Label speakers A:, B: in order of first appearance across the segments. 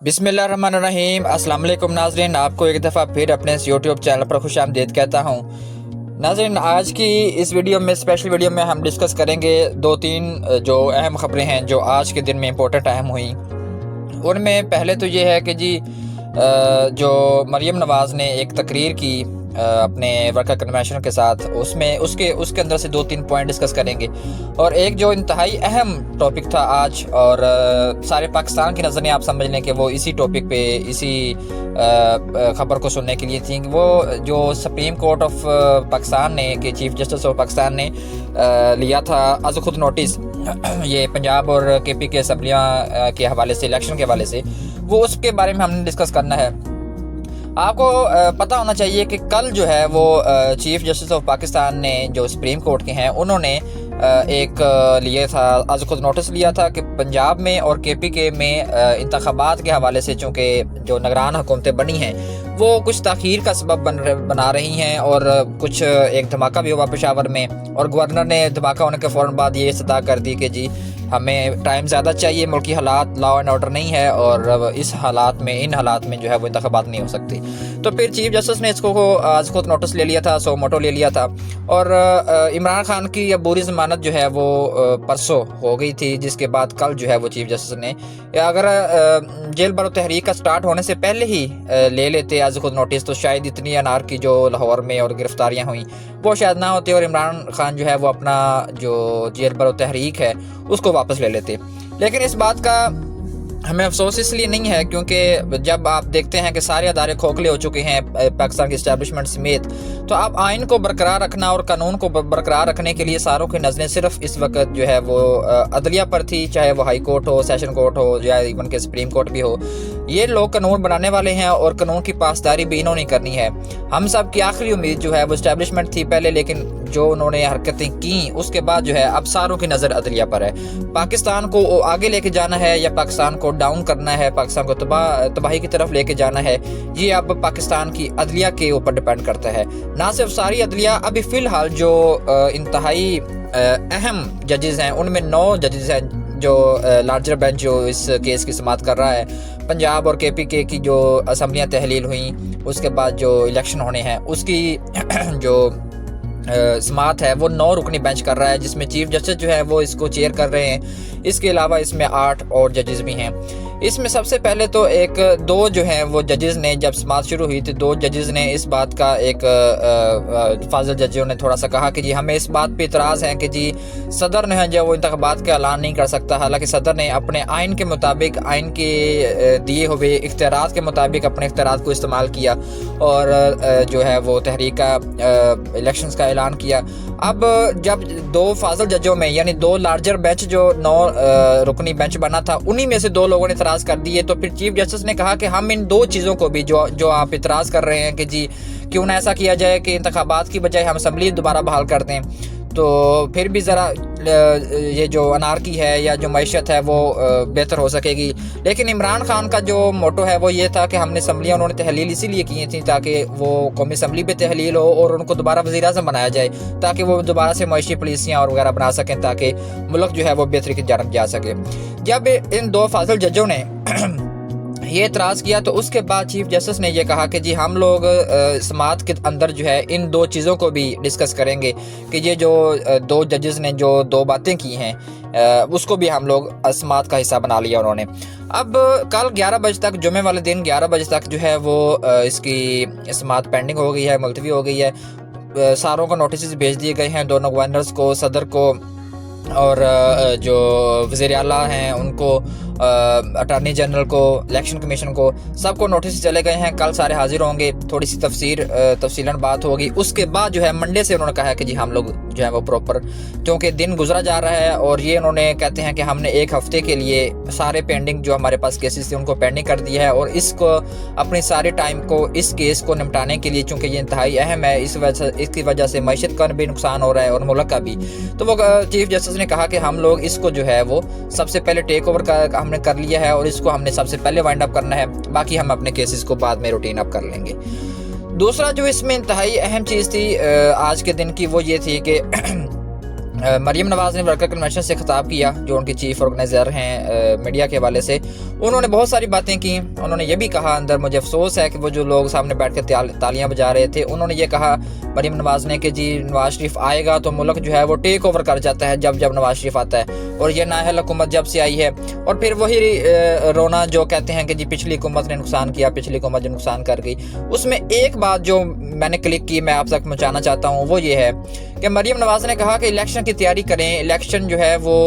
A: बिस्मिल्लाहिर्रहमानिर्रहीम। अस्सलाम वालेकुम नाज़रीन, आपको एक दफ़ा फिर अपने इस यूट्यूब चैनल पर खुशामदीद कहता हूँ। नाज़रीन, आज की इस वीडियो में, स्पेशल वीडियो में हम डिस्कस करेंगे दो तीन जो अहम ख़बरें हैं जो आज के दिन में इम्पोर्टेंट अहम हुई। उनमें पहले तो ये है कि जी जो मरियम नवाज़ ने एक तकरीर की अपने वर्कर कन्वेंशन के साथ, उसमें उसके अंदर से दो तीन पॉइंट डिस्कस करेंगे। और एक जो इंतहाई अहम टॉपिक था आज, और सारे पाकिस्तान की नज़रें आप समझ लें कि वो इसी टॉपिक पे, इसी ख़बर को सुनने के लिए थी। वो जो सुप्रीम कोर्ट ऑफ पाकिस्तान ने, कि चीफ जस्टिस ऑफ पाकिस्तान ने लिया था आज खुद नोटिस ये पंजाब और KP के असम्बलियाँ के हवाले से, इलेक्शन के हवाले से, वो उसके बारे में हमने डिस्कस करना है। आपको पता होना चाहिए कि कल जो है वो चीफ जस्टिस ऑफ पाकिस्तान ने, जो सुप्रीम कोर्ट के हैं, उन्होंने एक लिया था, आज खुद नोटिस लिया था कि पंजाब में और KP के में इंतखाबात के हवाले से, चूँकि जो निगरान हुकूमतें बनी हैं वो कुछ ताख़ीर का सबब बना रही हैं, और कुछ एक धमाका भी हुआ पेशावर में, और गवर्नर ने धमाका होने के फ़ौरन बाद ये सदा कर दी कि जी हमें टाइम ज़्यादा चाहिए, मुल्की हालात लॉ एंड ऑर्डर नहीं है, और इस हालात में, इन हालात में जो है वो इंतखाबात नहीं हो सकती। तो फिर चीफ जस्टिस ने इसको आज खुद नोटिस ले लिया था, सो मोटो ले लिया था। और इमरान खान की अबूरी ज़मानत जो है वो परसों हो गई थी, जिसके बाद कल जो है वो चीफ जस्टिस ने, अगर जेल बरो तहरीक का स्टार्ट होने से पहले ही ले लेते आज खुद नोटिस, तो शायद इतनी अनार की जो लाहौर में और गिरफ्तारियाँ हुई वो शायद ना होती, और इमरान खान जो है वो अपना जो जेल बरो तहरीक है उसको वापस ले लेते। लेकिन इस बात का हमें अफसोस इसलिए नहीं है क्योंकि जब आप देखते हैं कि सारे अदारे खोखले हो चुके हैं पाकिस्तान की इस्टेब्लिशमेंट समेत, तो आप आइन को बरकरार रखना और कानून को बरकरार रखने के लिए सारों की नज़रें सिर्फ इस वक्त जो है वो अदलिया पर थी, चाहे वो हाई कोर्ट हो, सेशन कोर्ट हो, या इवन के सुप्रीम कोर्ट भी हो। ये लोग कानून बनाने वाले हैं और कानून की पासदारी भी इन्होंने करनी है। हम सब की आखिरी उम्मीद जो है वो इस्टेब्लिशमेंट थी पहले, लेकिन जो उन्होंने हरकतें की उसके बाद जो है अब सारों की नज़र अदलिया पर है। पाकिस्तान को आगे लेके जाना है या पाकिस्तान को डाउन करना है, पाकिस्तान को तबाही की तरफ लेके जाना है, ये अब पाकिस्तान की अदलिया के ऊपर डिपेंड करता है। ना सिर्फ सारी अदलिया, अभी फ़िलहाल जो इंतहाई अहम जजेस हैं उनमें 9 जजेस हैं जो लार्जर बेंच जो इस केस की समाअत कर रहा है। पंजाब और KP की जो असम्बलियाँ तहलील हुई, उसके बाद जो इलेक्शन होने हैं उसकी जो समाअत है वो 9 रुकनी बेंच कर रहा है, जिसमें चीफ जस्टिस जो है वो इसको चेयर कर रहे हैं। इसके अलावा इसमें 8 और जजेस भी हैं। इसमें सबसे पहले तो दो जो हैं वो जजेस ने, जब समाअत शुरू हुई थी, 2 जजेस ने इस बात का, एक फाजिल जजों ने थोड़ा सा कहा कि जी हमें इस बात पे इतराज़ है कि जी सदर ने है जो वो इंतखाबात का ऐलान नहीं कर सकता। हालांकि सदर ने अपने आइन के मुताबिक, आइन के दिए हुए इख्तियारात के मुताबिक अपने इख्तियारात को इस्तेमाल किया और जो है वो तहरीक का इलेक्शंस का ऐलान किया। अब जब 2 फाजिल जजों में, यानी 2 लार्जर बेंच जो 9 रुकनी बेंच बना था, उन्हीं में से 2 लोगों ने इतराज़ कर दिए। तो फिर चीफ जस्टिस ने कहा कि हम इन 2 चीज़ों को भी, जो आप इतराज़ कर रहे हैं कि जी क्यों ना ऐसा किया जाए कि इंतखाबात की बजाय हम असम्बली दोबारा बहाल कर दें, तो फिर भी ज़रा ये जो अनारकी है या जो मईशत है वो बेहतर हो सकेगी। लेकिन इमरान खान का जो मोटो है वो ये था कि हमने असम्बलियाँ, उन्होंने तहलील इसीलिए की थी ताकि वो कौमी असम्बली पे तहलील हो और उनको दोबारा वज़ीर-ए-आज़म बनाया जाए, ताकि वो दोबारा से मईशी पॉलिसियाँ और वगैरह बना सकें, ताकि मुल्क जो है वो बेहतरी की जानब जा सके। जब इन 2 फाजिल जजों ने ये इतराज़ किया तो उसके बाद चीफ जस्टिस ने ये कहा कि जी हम लोग समाअत के अंदर जो है इन 2 चीज़ों को भी डिस्कस करेंगे कि ये जो 2 जजेस ने जो 2 बातें की हैं उसको भी हम लोग समाअत का हिस्सा बना लिया उन्होंने। अब कल 11 बजे तक, जुमे वाले दिन 11 बजे तक जो है वो इसकी समाअत पेंडिंग हो गई है, मुलतवी हो गई है। सारों को नोटिस भेज दिए गए हैं, दोनों गवर्नर्स को, सदर को, और जो वज़ीर आला हैं उनको, अटॉर्नी जनरल को, इलेक्शन कमीशन को, सबको नोटिस चले गए हैं। कल सारे हाजिर होंगे, थोड़ी सी तफसीलन बात होगी। उसके बाद जो है मंडे से उन्होंने कहा है कि जी हम लोग जो है वो प्रॉपर, क्योंकि दिन गुजरा जा रहा है और ये उन्होंने कहते हैं कि हमने 1 हफ्ते के लिए सारे पेंडिंग जो हमारे पास केसेस थे उनको पेंडिंग कर दिया है, और इसको अपनी सारी टाइम को इस केस को निपटाने के लिए, चूँकि ये इंतहाई अहम है, इसकी वजह से मईशत का भी नुकसान हो रहा है और मुल्क का भी, तो वो चीफ जस्टिस ने कहा कि हम लोग इसको जो है वो सबसे पहले टेक ओवर का हमने कर लिया है और इसको हमने सबसे पहले वाइंड अप करना है, बाकी हम अपने केसेस को बाद में रूटीन अप कर लेंगे। दूसरा जो इसमें इंतहाई अहम चीज़ थी आज के दिन की, वो ये थी कि मरीम नवाज़ ने वर्कर कन्वेंशन से खिताब किया, जो उनकी चीफ ऑर्गेनाइज़र हैं मीडिया के हवाले से। उन्होंने बहुत सारी बातें की। उन्होंने ये भी कहा, अंदर मुझे अफसोस है कि वो जो लोग सामने बैठ कर तालियां बजा रहे थे, उन्होंने ये कहा मरीम नवाज़ ने कि जी नवाज़ शरीफ आएगा तो मुल्क जो है वो टेक ओवर कर जाता है जब नवाज़ शरीफ आता है, और ये नाअहल हुकूमत जब से आई है। और फिर वही रोना जो कहते हैं कि जी पिछली हुकूमत ने नुकसान किया, पिछली हुकूमत जो नुकसान कर गई। उसमें एक बात जो मैंने क्लिक की, मैं आप तक पहुँचाना चाहता हूँ, वो ये है कि मरीम नवाज़ ने कहा कि इलेक्शन की तैयारी करें। इलेक्शन जो है वो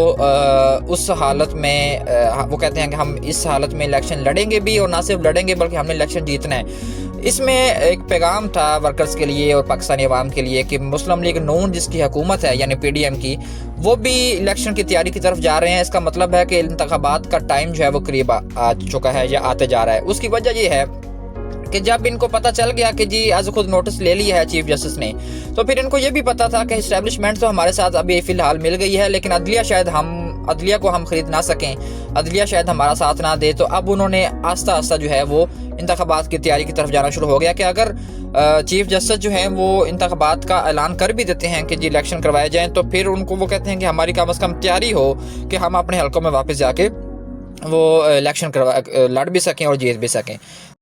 A: उस हालत में वो कहते हैं कि हम इस हालत में इलेक्शन लड़ेंगे भी, और ना सिर्फ लड़ेंगे बल्कि हमने इलेक्शन जीतना है। इसमें एक पैगाम था वर्कर्स के लिए और पाकिस्तानी अवाम के लिए कि मुस्लिम लीग नून जिसकी हुकूमत है यानी PDM की, वो भी इलेक्शन की तैयारी की तरफ जा रहे हैं। इसका मतलब है कि इंतखाबात का टाइम जो है वो करीब आ चुका है या आते जा रहा है। उसकी वजह ये है कि जब इनको पता चल गया कि जी आज खुद नोटिस ले लिया है चीफ जस्टिस ने, तो फिर इनको ये भी पता था कि इस्टेब्लिशमेंट तो हमारे साथ अभी फ़िलहाल मिल गई है, लेकिन अदलिया को हम ख़रीद ना सकें, अदलिया शायद हमारा साथ ना दे। तो अब उन्होंने आस्ता आस्ता जो है वो इंतखाबात की तैयारी की तरफ जाना शुरू हो गया कि अगर चीफ जस्टिस जो हैं वो इंतखाबात का ऐलान कर भी देते हैं कि जी इलेक्शन करवाए जाएँ, तो फिर उनको वो कहते हैं कि हमारी कम अज़ कम तैयारी हो कि हम अपने हलकों में वापस जाके वो इलेक्शन लड़ भी सकें और जीत भी सकें।